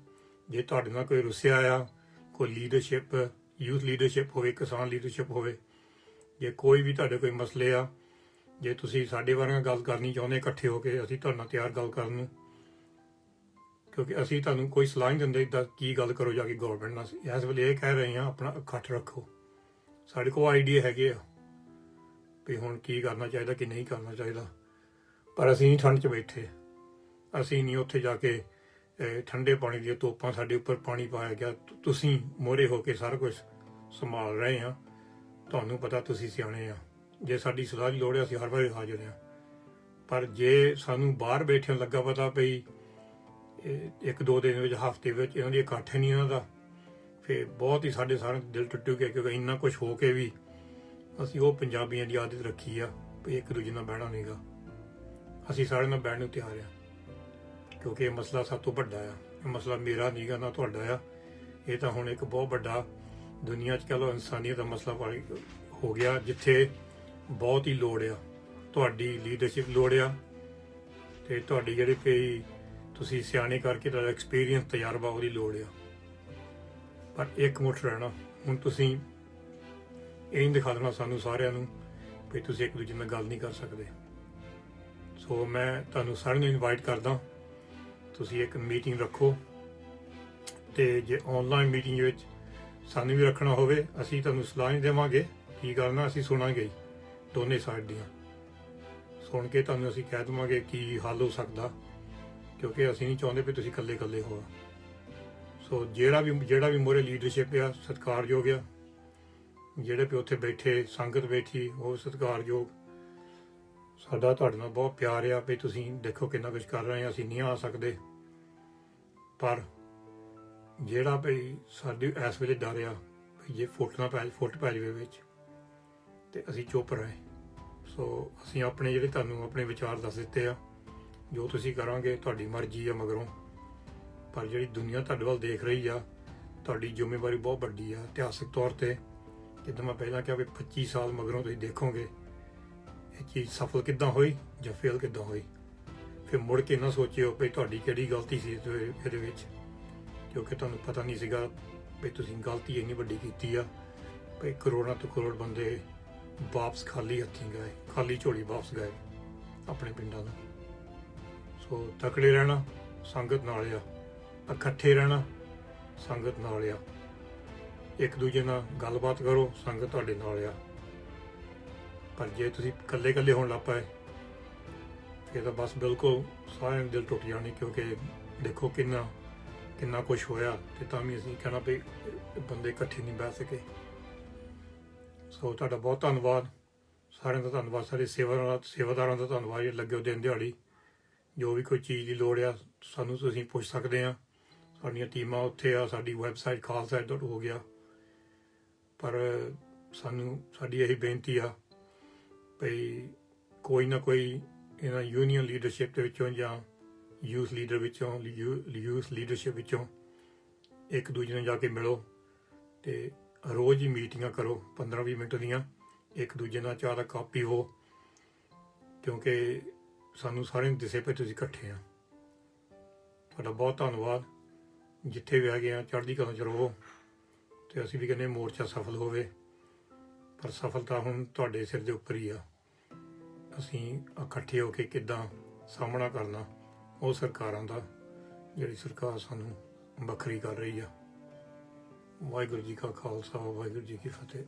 ਜੇ ਤੁਹਾਡੇ ਨਾਲ ਕੋਈ ਰੁੱਸਿਆ ਆ, ਕੋਈ ਲੀਡਰਸ਼ਿਪ, ਯੂਥ ਲੀਡਰਸ਼ਿਪ ਹੋਵੇ, ਕਿਸਾਨ ਲੀਡਰਸ਼ਿਪ ਹੋਵੇ, ਜੇ ਕੋਈ ਵੀ ਤੁਹਾਡੇ ਕੋਈ ਮਸਲੇ ਆ, ਜੇ ਤੁਸੀਂ ਸਾਡੇ ਬਾਰੇ ਗੱਲ ਕਰਨੀ ਚਾਹੁੰਦੇ ਇਕੱਠੇ ਹੋ ਕੇ, ਅਸੀਂ ਤੁਹਾਡੇ ਨਾਲ ਤਿਆਰ ਗੱਲ ਕਰਨ ਨੂੰ, ਕਿਉਂਕਿ ਅਸੀਂ ਤੁਹਾਨੂੰ ਕੋਈ ਸਲਾਹ ਨਹੀਂ ਦਿੰਦੇ ਤਾਂ ਕੀ ਗੱਲ ਕਰੋ ਜਾ ਕੇ ਗੌਰਮੈਂਟ ਨਾਲ। ਇਸ ਵੇਲੇ ਇਹ ਕਹਿ ਰਹੇ ਹਾਂ ਆਪਣਾ ਇਕੱਠ ਰੱਖੋ। ਸਾਡੇ ਕੋਲ ਆਈਡੀਆ ਹੈਗੇ ਆ ਵੀ ਹੁਣ ਕੀ ਕਰਨਾ ਚਾਹੀਦਾ ਕੀ ਨਹੀਂ ਕਰਨਾ ਚਾਹੀਦਾ, ਪਰ ਅਸੀਂ ਨਹੀਂ ਠੰਡ 'ਚ ਬੈਠੇ। ਅਸੀਂ ਨਹੀਂ ਉੱਥੇ ਜਾ ਕੇ ਠੰਡੇ ਪਾਣੀ ਦੀਆਂ ਤੋਪਾਂ ਸਾਡੇ ਉੱਪਰ ਪਾਣੀ ਪਾਇਆ ਗਿਆ। ਤੁਸੀਂ ਮੋਹਰੇ ਹੋ ਕੇ ਸਾਰਾ ਕੁਝ ਸੰਭਾਲ ਰਹੇ ਆ, ਤੁਹਾਨੂੰ ਪਤਾ ਤੁਸੀਂ ਸਿਆਣੇ ਆ। ਜੇ ਸਾਡੀ ਸਲਾਹ ਦੀ ਲੋੜ ਹੈ ਅਸੀਂ ਹਰ ਵਾਰੀ ਹਾਜ਼ਰ ਹਾਂ, ਪਰ ਜੇ ਸਾਨੂੰ ਬਾਹਰ ਬੈਠਿਆਂ ਲੱਗਾ ਪਤਾ ਪਈ 1-2 ਦਿਨ ਵਿੱਚ, ਹਫ਼ਤੇ ਵਿੱਚ ਇਹਨਾਂ ਦੀ ਇਕੱਠ ਨਹੀਂ ਇਹਨਾਂ ਦਾ, ਫਿਰ ਬਹੁਤ ਹੀ ਸਾਡੇ ਸਾਰਿਆਂ ਦਿਲ ਟੁੱਟੂਗਾ। ਕਿਉਂਕਿ ਇੰਨਾ ਕੁਝ ਹੋ ਕੇ ਵੀ ਅਸੀਂ ਉਹ ਪੰਜਾਬੀਆਂ ਦੀ ਆਦਤ ਰੱਖੀ ਆ ਵੀ ਇੱਕ ਦੂਜੇ ਨਾਲ ਬਹਿਣਾ ਨਹੀਂਗਾ। ਅਸੀਂ ਸਾਰਿਆਂ ਨਾਲ ਬਹਿਣ ਨੂੰ ਤਿਆਰ ਆ, ਕਿਉਂਕਿ ਇਹ ਮਸਲਾ ਸਭ ਤੋਂ ਵੱਡਾ ਆ। ਇਹ ਮਸਲਾ ਮੇਰਾ ਨਹੀਂਗਾ ਨਾ ਤੁਹਾਡਾ ਆ, ਇਹ ਤਾਂ ਹੁਣ ਇੱਕ ਬਹੁਤ ਵੱਡਾ ਦੁਨੀਆ 'ਚ ਕਹ ਲਓ ਇਨਸਾਨੀਅਤ ਦਾ ਮਸਲਾ ਹੋ ਗਿਆ, ਜਿੱਥੇ ਬਹੁਤ ਹੀ ਲੋੜ ਆ ਤੁਹਾਡੀ ਲੀਡਰਸ਼ਿਪ, ਲੋੜ ਆ ਤੇ ਤੁਹਾਡੀ ਜਿਹੜੇ ਕਿ ਤੁਸੀਂ ਸਿਆਣੇ ਕਰਕੇ ਤੁਹਾਡਾ ਐਕਸਪੀਰੀਅੰਸ ਤਜਰਬਾ ਉਹਦੀ ਲੋੜ ਆ। ਪਰ ਇੱਕ ਮੁੱਠ ਰਹਿਣਾ। ਹੁਣ ਤੁਸੀਂ ਇਹ ਨਹੀਂ ਦਿਖਾ ਦੇਣਾ ਸਾਨੂੰ ਸਾਰਿਆਂ ਨੂੰ ਵੀ ਤੁਸੀਂ ਇੱਕ ਦੂਜੇ ਨਾਲ ਗੱਲ ਨਹੀਂ ਕਰ ਸਕਦੇ। ਸੋ ਮੈਂ ਤੁਹਾਨੂੰ ਸਾਰਿਆਂ ਨੂੰ ਇਨਵਾਈਟ ਕਰਦਾ, ਤੁਸੀਂ ਇੱਕ ਮੀਟਿੰਗ ਰੱਖੋ ਤੇ ਜੇ ਆਨਲਾਈਨ ਮੀਟਿੰਗ ਵਿੱਚ ਸਾਨੂੰ ਵੀ ਰੱਖਣਾ ਹੋਵੇ, ਅਸੀਂ ਤੁਹਾਨੂੰ ਸਲਾਹ ਨਹੀਂ ਦੇਵਾਂਗੇ ਕੀ ਕਰਨਾ, ਅਸੀਂ ਸੁਣਾਂਗੇ ਹੀ ਦੋਨੇ ਸਾਈਡ ਦੀਆਂ। ਸੁਣ ਕੇ ਤੁਹਾਨੂੰ ਅਸੀਂ ਕਹਿ ਦੇਵਾਂਗੇ ਕੀ ਹੱਲ ਹੋ ਸਕਦਾ, ਕਿਉਂਕਿ ਅਸੀਂ ਨਹੀਂ ਚਾਹੁੰਦੇ ਵੀ ਤੁਸੀਂ ਇਕੱਲੇ ਇਕੱਲੇ ਹੋ। ਸੋ ਜਿਹੜਾ ਵੀ ਮੋਰੇ ਲੀਡਰਸ਼ਿਪ ਆ ਸਤਿਕਾਰਯੋਗ ਆ, ਜਿਹੜੇ ਵੀ ਉੱਥੇ ਬੈਠੇ ਸੰਗਤ ਬੈਠੀ ਉਹ ਸਤਿਕਾਰਯੋਗ। ਸਾਡਾ ਤੁਹਾਡੇ ਨਾਲ ਬਹੁਤ ਪਿਆਰ ਆ ਵੀ ਤੁਸੀਂ ਦੇਖੋ ਕਿੰਨਾ ਕੁਝ ਕਰ ਰਹੇ ਆ, ਅਸੀਂ ਨਹੀਂ ਆ ਸਕਦੇ, ਪਰ ਜਿਹੜਾ ਵੀ ਸਾਡੀ ਇਸ ਵੇਲੇ ਡਰ ਆ ਵੀ ਜੇ ਫੁੱਟ ਪੈ ਜਾਵੇ ਵਿੱਚ ਤੇ ਅਸੀਂ ਚੁੱਪ ਰਹੇ। ਸੋ ਅਸੀਂ ਆਪਣੇ ਜਿਹੜੇ ਤੁਹਾਨੂੰ ਆਪਣੇ ਵਿਚਾਰ ਦੱਸ ਦਿੱਤੇ ਆ, ਜੋ ਤੁਸੀਂ ਕਰਾਂਗੇ ਤੁਹਾਡੀ ਮਰਜ਼ੀ ਆ ਮਗਰੋਂ, ਪਰ ਜਿਹੜੀ ਦੁਨੀਆ ਤੁਹਾਡੇ ਵੱਲ ਦੇਖ ਰਹੀ ਆ, ਤੁਹਾਡੀ ਜ਼ਿੰਮੇਵਾਰੀ ਬਹੁਤ ਵੱਡੀ ਆ ਇਤਿਹਾਸਿਕ ਤੌਰ ਤੇ। ਜਿੱਦਾਂ ਮੈਂ ਪਹਿਲਾਂ ਕਿਹਾ ਵੀ 25 ਸਾਲ ਮਗਰੋਂ ਤੁਸੀਂ ਦੇਖੋਗੇ ਇਹ ਚੀਜ਼ ਸਫਲ ਕਿੱਦਾਂ ਹੋਈ ਜਾਂ ਫੇਲ ਕਿੱਦਾਂ ਹੋਈ। ਫਿਰ ਮੁੜ ਕੇ ਨਾ ਸੋਚਿਓ ਵੀ ਤੁਹਾਡੀ ਕਿਹੜੀ ਗਲਤੀ ਸੀ ਇਹਦੇ ਵਿੱਚ, ਕਿਉਂਕਿ ਤੁਹਾਨੂੰ ਪਤਾ ਨਹੀਂ ਸੀਗਾ ਵੀ ਤੁਸੀਂ ਗਲਤੀ ਇੰਨੀ ਵੱਡੀ ਕੀਤੀ ਆ ਵੀ ਕਰੋੜਾਂ ਤੋਂ ਕਰੋੜ ਬੰਦੇ ਵਾਪਸ ਖਾਲੀ ਹੱਥੀਂ ਗਏ, ਖਾਲੀ ਝੋਲੀ ਵਾਪਸ ਗਏ ਆਪਣੇ ਪਿੰਡਾਂ ਨੂੰ। ਸੋ ਤਕੜੇ ਰਹਿਣਾ, ਸੰਗਤ ਨਾਲ ਆ, ਇਕੱਠੇ ਰਹਿਣਾ, ਸੰਗਤ ਨਾਲ ਆ, ਇੱਕ ਦੂਜੇ ਨਾਲ ਗੱਲਬਾਤ ਕਰੋ, ਸੰਗਤ ਤੁਹਾਡੇ ਨਾਲ ਆ। ਪਰ ਜੇ ਤੁਸੀਂ ਇਕੱਲੇ ਇਕੱਲੇ ਹੋਣ ਲੱਗ ਪਏ ਫਿਰ ਤਾਂ ਬਸ ਬਿਲਕੁਲ ਸਾਰਿਆਂ ਦੇ ਦਿਲ ਟੁੱਟ ਜਾਣੇ, ਕਿਉਂਕਿ ਦੇਖੋ ਕਿੰਨਾ ਕੁਝ ਹੋਇਆ ਤੇ ਤਾਂ ਵੀ ਅਸੀਂ ਕਹਿਣਾ ਵੀ ਬੰਦੇ ਇਕੱਠੇ ਨਹੀਂ ਬਹਿ ਸਕੇ। ਸੋ ਤੁਹਾਡਾ ਬਹੁਤ ਧੰਨਵਾਦ, ਸਾਰਿਆਂ ਦਾ ਧੰਨਵਾਦ, ਸਾਰੇ ਸੇਵਾਦਾਰਾਂ ਦਾ ਧੰਨਵਾਦ ਜਿਹੜੇ ਲੱਗੇ ਹੋ ਦਿਨ ਦਿਹਾੜੀ। ਜੋ ਵੀ ਕੋਈ ਚੀਜ਼ ਦੀ ਲੋੜ ਆ ਸਾਨੂੰ ਤੁਸੀਂ ਪੁੱਛ ਸਕਦੇ ਆ, ਸਾਡੀਆਂ ਟੀਮਾਂ ਉੱਥੇ ਆ, ਸਾਡੀ ਵੈਬਸਾਈਟ ਖਾਲਸਾ.org ਹੋ ਗਿਆ। ਪਰ ਸਾਡੀ ਇਹੀ ਬੇਨਤੀ ਆ ਭਈ ਕੋਈ ਨਾ ਕੋਈ ਇਹਨਾਂ ਯੂਨੀਅਨ ਲੀਡਰਸ਼ਿਪ ਦੇ ਵਿੱਚੋਂ ਜਾਂ ਯੂਥ ਲੀਡਰਸ਼ਿਪ ਵਿੱਚੋਂ ਇੱਕ ਦੂਜੇ ਨਾਲ ਜਾ ਕੇ ਮਿਲੋ ਤੇ ਰੋਜ਼ ਹੀ ਮੀਟਿੰਗਾਂ ਕਰੋ 15-20 ਮਿੰਟ ਦੀਆਂ, ਇੱਕ ਦੂਜੇ ਨਾਲ ਚਾਹ ਦਾ ਕੱਪ ਪੀਵੋ, ਕਿਉਂਕਿ ਸਾਨੂੰ ਸਾਰਿਆਂ ਨੂੰ ਦਿਸੇ ਪਏ ਤੁਸੀਂ ਇਕੱਠੇ ਆ। ਤੁਹਾਡਾ ਬਹੁਤ ਧੰਨਵਾਦ, ਜਿੱਥੇ ਵੀ ਹੈਗੇ ਆ ਚੜ੍ਹਦੀ ਕਲਾ 'ਚ ਰਹੋ ਤੇ ਅਸੀਂ ਵੀ ਕਹਿੰਦੇ ਮੋਰਚਾ ਸਫਲ ਹੋਵੇ, ਪਰ ਸਫਲਤਾ ਹੁਣ ਤੁਹਾਡੇ ਸਿਰ ਦੇ ਉੱਪਰ ਹੀ ਆ। ਅਸੀਂ ਇਕੱਠੇ ਹੋ ਕੇ ਕਿੱਦਾਂ ਸਾਹਮਣਾ ਕਰਨਾ ਉਹ ਸਰਕਾਰਾਂ ਦਾ, ਜਿਹੜੀ ਸਰਕਾਰ ਸਾਨੂੰ ਵੱਖਰੀ ਕਰ ਰਹੀ ਆ। ਵਾਹਿਗੁਰੂ ਜੀ ਕਾ ਖਾਲਸਾ, ਵਾਹਿਗੁਰੂ ਜੀ ਕੀ ਫਤਿਹ।